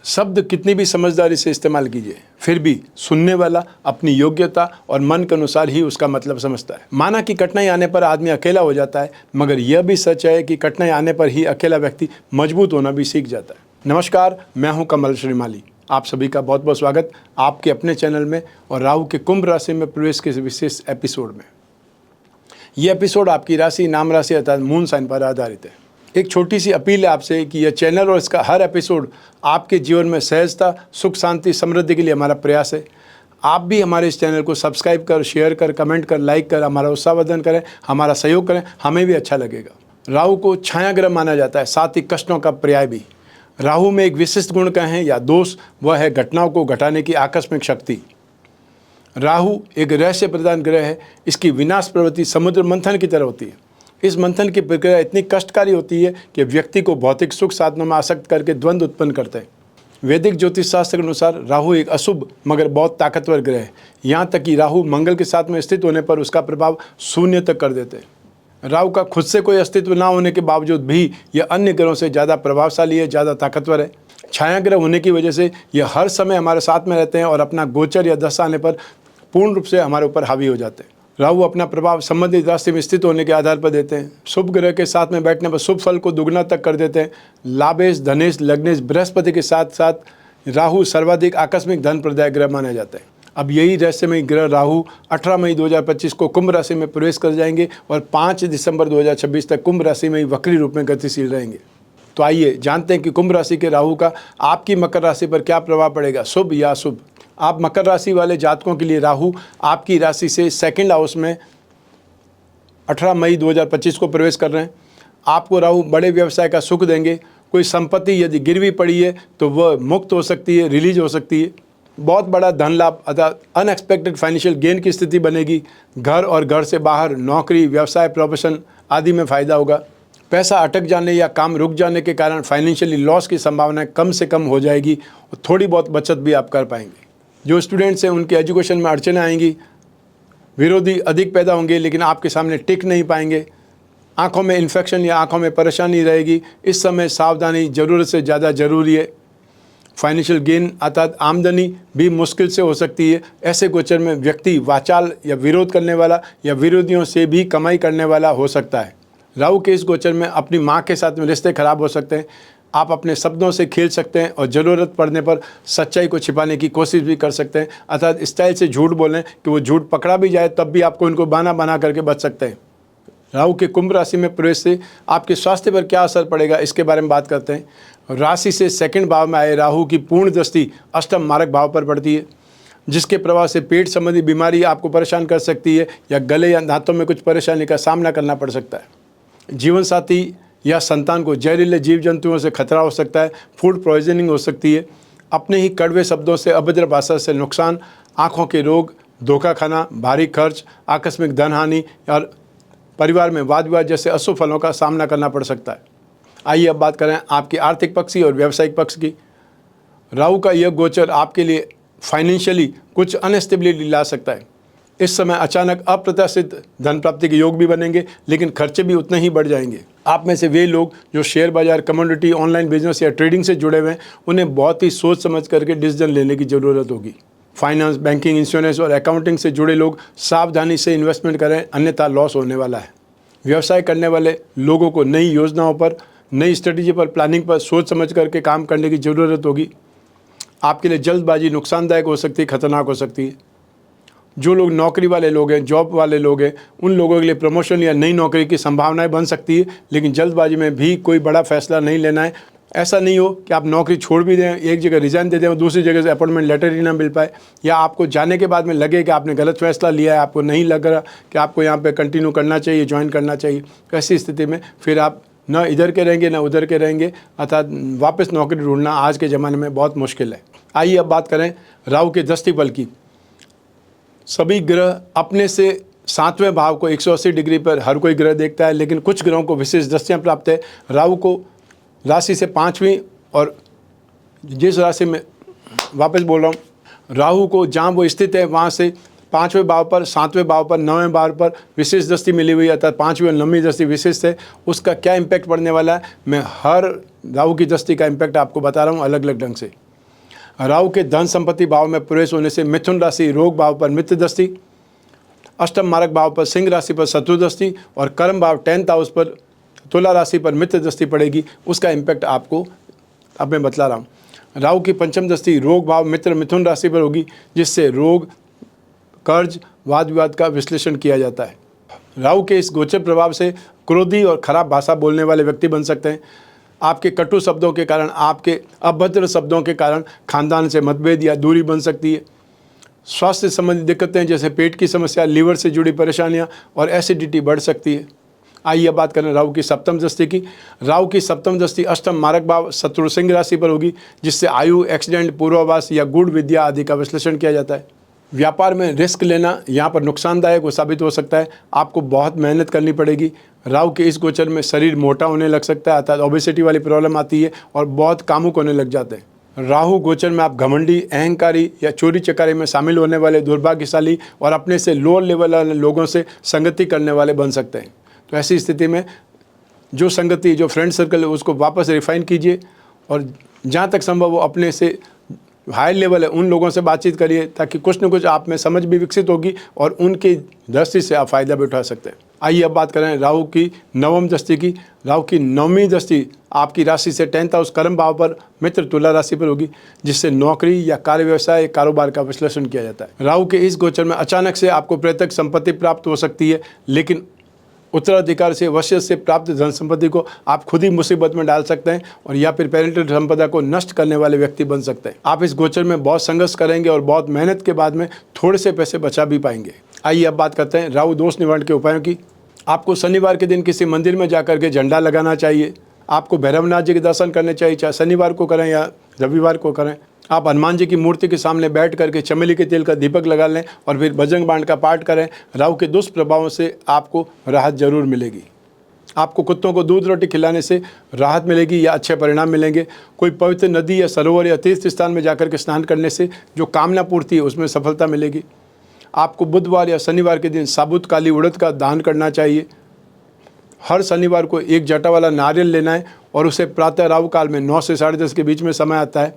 शब्द कितनी भी समझदारी से इस्तेमाल कीजिए, फिर भी सुनने वाला अपनी योग्यता और मन के अनुसार ही उसका मतलब समझता है। माना कि कठिनाई आने पर आदमी अकेला हो जाता है, मगर यह भी सच है कि कठिनाई आने पर ही अकेला व्यक्ति मजबूत होना भी सीख जाता है। नमस्कार, मैं हूं कमल श्रीमाली। आप सभी का बहुत बहुत स्वागत आपके अपने चैनल में और राहु के कुंभ राशि में प्रवेश के विशेष एपिसोड में। यह एपिसोड आपकी राशि, नाम राशि अर्थात मून साइन पर आधारित है। एक छोटी सी अपील है आपसे कि यह चैनल और इसका हर एपिसोड आपके जीवन में सहजता, सुख, शांति, समृद्धि के लिए हमारा प्रयास है। आप भी हमारे इस चैनल को सब्सक्राइब कर, शेयर कर, कमेंट कर, लाइक कर, हमारा उत्साहवर्धन करें, हमारा सहयोग करें, हमें भी अच्छा लगेगा। राहु को छाया ग्रह माना जाता है, साथ ही कष्टों का पर्याय भी। राहु में एक विशिष्ट गुण कहें या दोष, वह है घटनाओं को घटाने की आकस्मिक शक्ति। राहु एक रहस्य प्रदान ग्रह है। इसकी विनाश प्रवृत्ति समुद्र मंथन की तरह होती है। इस मंथन की प्रक्रिया इतनी कष्टकारी होती है कि व्यक्ति को भौतिक सुख साधनों में आसक्त करके द्वंद्व उत्पन्न करते हैं। वैदिक ज्योतिष शास्त्र के अनुसार राहु एक अशुभ मगर बहुत ताकतवर ग्रह है। यहाँ तक कि राहु मंगल के साथ में स्थित होने पर उसका प्रभाव शून्य तक कर देते हैं। राहु का खुद से कोई अस्तित्व न होने के बावजूद भी यह अन्य ग्रहों से ज़्यादा प्रभावशाली है, ज़्यादा ताकतवर है। छाया ग्रह होने की वजह से यह हर समय हमारे साथ में रहते हैं और अपना गोचर या दशा आने पर पूर्ण रूप से हमारे ऊपर हावी हो जाते हैं। राहु अपना प्रभाव संबंधित राशि में स्थित होने के आधार पर देते हैं। शुभ ग्रह के साथ में बैठने पर शुभ फल को दुगना तक कर देते हैं। लाभेश, धनेश, लग्नेश, बृहस्पति के साथ साथ राहु सर्वाधिक आकस्मिक धन प्रदायक ग्रह माने जाते हैं। अब यही रहस्यमय ग्रह राहु 18 मई 2025 को कुंभ राशि में प्रवेश कर जाएंगे और 5 दिसंबर 2026 तक कुंभ राशि में ही वक्री रूप में गतिशील रहेंगे। तो आइए जानते हैं कि कुंभ राशि के राहु का आपकी मकर राशि पर क्या प्रभाव पड़ेगा, शुभ या अशुभ। आप मकर राशि वाले जातकों के लिए राहु आपकी राशि से सेकंड हाउस में 18 मई 2025 को प्रवेश कर रहे हैं। आपको राहु बड़े व्यवसाय का सुख देंगे। कोई संपत्ति यदि गिरवी पड़ी है तो वह मुक्त हो सकती है, रिलीज हो सकती है। बहुत बड़ा धन लाभ अर्थात अनएक्सपेक्टेड फाइनेंशियल गेन की स्थिति बनेगी। घर और घर से बाहर नौकरी, व्यवसाय, प्रोफेशन आदि में फ़ायदा होगा। पैसा अटक जाने या काम रुक जाने के कारण फाइनेंशियली लॉस की संभावना कम से कम हो जाएगी और थोड़ी बहुत बचत भी आप कर पाएंगे। जो स्टूडेंट्स हैं उनके एजुकेशन में अड़चनें आएंगी, विरोधी अधिक पैदा होंगे लेकिन आपके सामने टिक नहीं पाएंगे। आंखों में इन्फेक्शन या आंखों में परेशानी रहेगी। इस समय सावधानी ज़रूरत से ज़्यादा ज़रूरी है। फाइनेंशियल गेन अर्थात आमदनी भी मुश्किल से हो सकती है। ऐसे गोचर में व्यक्ति वाचाल या विरोध करने वाला या विरोधियों से भी कमाई करने वाला हो सकता है। राहु के इस गोचर में अपनी माँ के साथ में रिश्ते खराब हो सकते हैं। आप अपने शब्दों से खेल सकते हैं और ज़रूरत पड़ने पर सच्चाई को छिपाने की कोशिश भी कर सकते हैं, अर्थात स्टाइल से झूठ बोलें कि वो झूठ पकड़ा भी जाए तब भी आपको इनको बहाना बना करके बच सकते हैं। राहु के कुंभ राशि में प्रवेश से आपके स्वास्थ्य पर क्या असर पड़ेगा, इसके बारे में बात करते हैं। राशि से सेकंड भाव में आए राहु की पूर्ण दृष्टि अष्टम मारक भाव पर पड़ती है, जिसके प्रभाव से पेट संबंधी बीमारी आपको परेशान कर सकती है या गले या दांतों में कुछ परेशानी का सामना करना पड़ सकता है। जीवन साथी या संतान को जहरीले जीव जंतुओं से खतरा हो सकता है। फूड पॉइजनिंग हो सकती है। अपने ही कड़वे शब्दों से, अभद्र भाषा से नुकसान, आँखों के रोग, धोखा खाना, भारी खर्च, आकस्मिक धन हानि और परिवार में वाद विवाद जैसे अशुभ फलों का सामना करना पड़ सकता है। आइए अब बात करें आपके आर्थिक पक्ष की और व्यावसायिक पक्ष की। राहु का यह गोचर आपके लिए फाइनेंशियली कुछ अनस्टेबिलिटी ला सकता है। इस समय अचानक अप्रत्याशित धन प्राप्ति के योग भी बनेंगे, लेकिन खर्चे भी उतने ही बढ़ जाएंगे। आप में से वे लोग जो शेयर बाजार, कमोडिटी, ऑनलाइन बिजनेस या ट्रेडिंग से जुड़े हुए हैं, उन्हें बहुत ही सोच समझ करके डिसीजन लेने की ज़रूरत होगी। फाइनेंस, बैंकिंग, इंश्योरेंस और अकाउंटिंग से जुड़े लोग सावधानी से इन्वेस्टमेंट करें, अन्यथा लॉस होने वाला है। व्यवसाय करने वाले लोगों को नई योजनाओं पर, नई स्ट्रेटेजी पर, प्लानिंग पर सोच समझ करके काम करने की ज़रूरत होगी। आपके लिए जल्दबाजी नुकसानदायक हो सकती है, खतरनाक हो सकती है। जो लोग नौकरी वाले लोग हैं, जॉब वाले लोग हैं, उन लोगों के लिए प्रमोशन या नई नौकरी की संभावनाएं बन सकती है, लेकिन जल्दबाजी में भी कोई बड़ा फैसला नहीं लेना है। ऐसा नहीं हो कि आप नौकरी छोड़ भी दें, एक जगह रिजाइन दे दें और दूसरी जगह से अपॉइंटमेंट लेटर ही ना मिल पाए, या आपको जाने के बाद में लगे कि आपने गलत फैसला लिया है, आपको नहीं लग रहा कि आपको यहाँ पे कंटिन्यू करना चाहिए, ज्वाइन करना चाहिए। ऐसी स्थिति में फिर आप न इधर के रहेंगे न उधर के रहेंगे, अर्थात वापस नौकरी ढूंढना आज के ज़माने में बहुत मुश्किल है। आइए अब बात करें राहु के दृष्टि फल की। सभी ग्रह अपने से 7वें भाव को 180 डिग्री पर हर कोई ग्रह देखता है, लेकिन कुछ ग्रहों को विशेष दृष्टियाँ प्राप्त है। राहु को राशि से 5वीं और जिस राशि में वापस बोल रहा हूँ, राहु को जहाँ वो स्थित है वहाँ से 5वें भाव पर, 7वें भाव पर, 9वें भाव पर विशेष दृष्टि मिली हुई है, अर्थात 5वीं और 9वीं दृष्टि विशेष है। उसका क्या इम्पैक्ट पड़ने वाला है, मैं हर राहु की दृष्टि का इम्पैक्ट आपको बता रहा हूँ अलग अलग ढंग से। राहु के धन संपत्ति भाव में प्रवेश होने से मिथुन राशि रोग भाव पर मित्र दृष्टि, अष्टम मारक भाव पर सिंह राशि पर शत्रु दृष्टि और कर्म भाव 10th हाउस पर तुला राशि पर मित्र दृष्टि पड़ेगी। उसका इम्पैक्ट आपको अब मैं बतला रहा हूँ। राहु की पंचम दृष्टि रोग भाव मित्र मिथुन राशि पर होगी, जिससे रोग, कर्ज, वाद विवाद का विश्लेषण किया जाता है। राहु के इस गोचर प्रभाव से क्रोधी और खराब भाषा बोलने वाले व्यक्ति बन सकते हैं। आपके कटु शब्दों के कारण, आपके अभद्र शब्दों के कारण खानदान से मतभेद या दूरी बन सकती है। स्वास्थ्य संबंधी दिक्कतें जैसे पेट की समस्या, लीवर से जुड़ी परेशानियां और एसिडिटी बढ़ सकती है। आइए अब बात करें राहु की सप्तम दृष्टि की। राहु की सप्तम दृष्टि अष्टम मारक भाव शत्रु सिंह राशि पर होगी, जिससे आयु, एक्सीडेंट, पूर्वाभास या गूढ़ विद्या आदि का विश्लेषण किया जाता है। व्यापार में रिस्क लेना यहाँ पर नुकसानदायक वो साबित हो सकता है। आपको बहुत मेहनत करनी पड़ेगी। राहु के इस गोचर में शरीर मोटा होने लग सकता है, अर्थात ओबेसिटी वाली प्रॉब्लम आती है और बहुत कामुक होने लग जाते हैं। राहु गोचर में आप घमंडी, अहंकारी या चोरी चकारी में शामिल होने वाले, दुर्भाग्यशाली और अपने से लोअर लेवल वाले लोगों से संगति करने वाले बन सकते हैं। तो ऐसी स्थिति में जो संगति, जो फ्रेंड सर्कल है, उसको वापस रिफाइन कीजिए और जहाँ तक संभव हो अपने से हाई लेवल है उन लोगों से बातचीत करिए, ताकि कुछ न कुछ आप में समझ भी विकसित होगी और उनकी दृष्टि से आप फ़ायदा भी उठा सकते हैं। आइए अब बात करें राहु की नवम दृष्टि की। राहु की नवमी दृष्टि आपकी राशि से 10th हाउस कर्म भाव पर मित्र तुला राशि पर होगी, जिससे नौकरी या कार्य व्यवसाय, कारोबार का विश्लेषण किया जाता है। राहु के इस गोचर में अचानक से आपको प्रत्यक्ष संपत्ति प्राप्त हो सकती है, लेकिन उत्तराधिकार से, वश्य से प्राप्त धन संपत्ति को आप खुद ही मुसीबत में डाल सकते हैं और या फिर पेरेंटल संपदा को नष्ट करने वाले व्यक्ति बन सकते हैं। आप इस गोचर में बहुत संघर्ष करेंगे और बहुत मेहनत के बाद में थोड़े से पैसे बचा भी पाएंगे। आइए अब बात करते हैं राहु दोष निवारण के उपायों की। आपको शनिवार के दिन किसी मंदिर में जाकर के झंडा लगाना चाहिए। आपको भैरवनाथ जी के दर्शन करने चाहिए, चाहे शनिवार को करें या रविवार को करें। आप हनुमान जी की मूर्ति के सामने बैठ करके चमेली के तेल का दीपक लगा लें और फिर बजरंग बाण का पाठ करें। राहु के दुष्प्रभावों से आपको राहत जरूर मिलेगी। आपको कुत्तों को दूध रोटी खिलाने से राहत मिलेगी या अच्छे परिणाम मिलेंगे। कोई पवित्र नदी या सरोवर या तीर्थ स्थान में जाकर के स्नान करने से जो कामना पूर्ति है उसमें सफलता मिलेगी। आपको बुधवार या शनिवार के दिन साबुत काली उड़द का दान करना चाहिए। हर शनिवार को एक जटा वाला नारियल लेना है और उसे प्रातः राहु काल में 9 से 10:30 के बीच में समय आता है,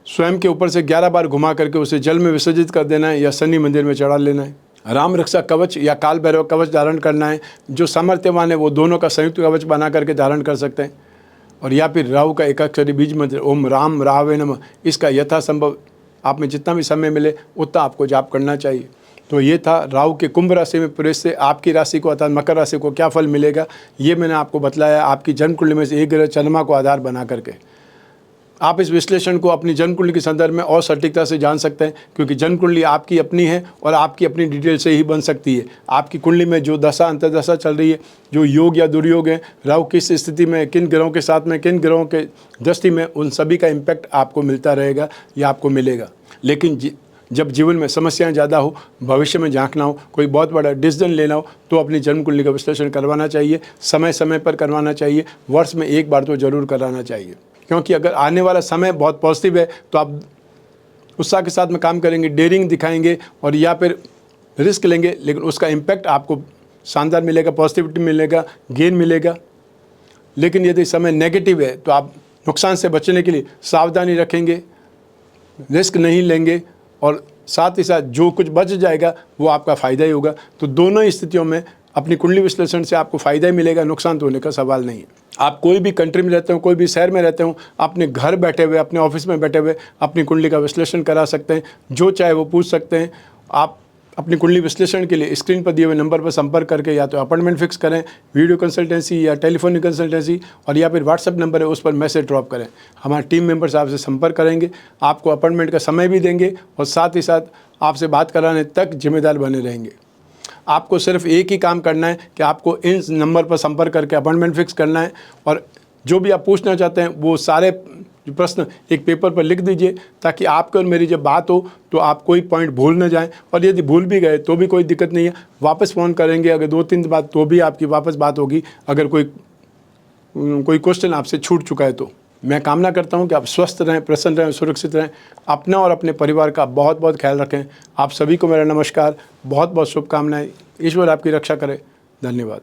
स्वयं के ऊपर से 11 बार घुमा करके उसे जल में विसर्जित कर देना है या शनि मंदिर में चढ़ा लेना है। राम रक्षा कवच या काल भैरव कवच धारण करना है। जो सामर्थ्यवान है वो दोनों का संयुक्त कवच बना करके धारण कर सकते हैं। और या फिर राहु का एकाक्षरी बीज मंत्र ओम राम राहवे नमः, इसका यथासंभव आप में जितना भी समय मिले उतना आपको जाप करना चाहिए। तो ये था राहु के कुंभ राशि में प्रवेश से आपकी राशि को अर्थात मकर राशि को क्या फल मिलेगा, ये मैंने आपको बतलाया आपकी जन्म कुंडली में से एक ग्रह चंद्रमा को आधार बना करके। आप इस विश्लेषण को अपनी जन्म कुंडली के संदर्भ में और सटीकता से जान सकते हैं, क्योंकि जन्म कुंडली आपकी अपनी है और आपकी अपनी डिटेल से ही बन सकती है। आपकी कुंडली में जो दशा अंतर्दशा चल रही है, जो योग या दुर्योग है, राहु किस स्थिति में, किन ग्रहों के साथ में, किन ग्रहों के दृष्टि में, उन सभी का इम्पैक्ट आपको मिलता रहेगा या आपको मिलेगा। लेकिन जब जीवन में समस्याएं ज़्यादा हो, भविष्य में झांकना हो, कोई बहुत बड़ा डिसीजन लेना हो, तो अपनी जन्म कुंडली का विश्लेषण करवाना चाहिए। समय समय पर करवाना चाहिए, वर्ष में एक बार तो जरूर कराना चाहिए। क्योंकि अगर आने वाला समय बहुत पॉजिटिव है तो आप उत्साह के साथ में काम करेंगे, डेयरिंग दिखाएंगे और या फिर रिस्क लेंगे, लेकिन उसका इम्पैक्ट आपको शानदार मिलेगा, पॉजिटिविटी मिलेगा, गेन मिलेगा। लेकिन यदि समय नेगेटिव है तो आप नुकसान से बचने के लिए सावधानी रखेंगे, रिस्क नहीं लेंगे और साथ ही साथ जो कुछ बच जाएगा वो आपका फ़ायदा ही होगा। तो दोनों ही स्थितियों में अपनी कुंडली विश्लेषण से आपको फ़ायदा ही मिलेगा, नुकसान तो होने का सवाल नहीं है। आप कोई भी कंट्री में रहते हो, कोई भी शहर में रहते हो, अपने घर बैठे हुए, अपने ऑफिस में बैठे हुए अपनी कुंडली का विश्लेषण करा सकते हैं। जो चाहे वो पूछ सकते हैं। आप अपनी कुंडली विश्लेषण के लिए स्क्रीन पर दिए हुए नंबर पर संपर्क करके या तो अपॉइंटमेंट फिक्स करें, वीडियो कंसल्टेंसी या टेलीफोनिक कंसल्टेंसी, और या फिर व्हाट्सएप नंबर है उस पर मैसेज ड्रॉप करें। हमारे टीम मेंबर्स आपसे संपर्क करेंगे, आपको अपॉइंटमेंट का समय भी देंगे और साथ ही साथ आपसे बात कराने तक जिम्मेदार बने रहेंगे। आपको सिर्फ एक ही काम करना है कि आपको इन नंबर पर संपर्क करके अपॉइंटमेंट फिक्स करना है और जो भी आप पूछना चाहते हैं वो सारे प्रश्न एक पेपर पर लिख दीजिए, ताकि आपको और मेरी जब बात हो तो आप कोई पॉइंट भूल न जाएं। और यदि भूल भी गए तो भी कोई दिक्कत नहीं है, वापस फ़ोन करेंगे। अगर 2-3 दिन बाद तो भी आपकी वापस बात होगी, अगर कोई क्वेश्चन आपसे छूट चुका है तो। मैं कामना करता हूं कि आप स्वस्थ रहें, प्रसन्न रहें, सुरक्षित रहें। अपना और अपने परिवार का बहुत बहुत ख्याल रखें। आप सभी को मेरा नमस्कार, बहुत बहुत शुभकामनाएं। ईश्वर आपकी रक्षा करे। धन्यवाद।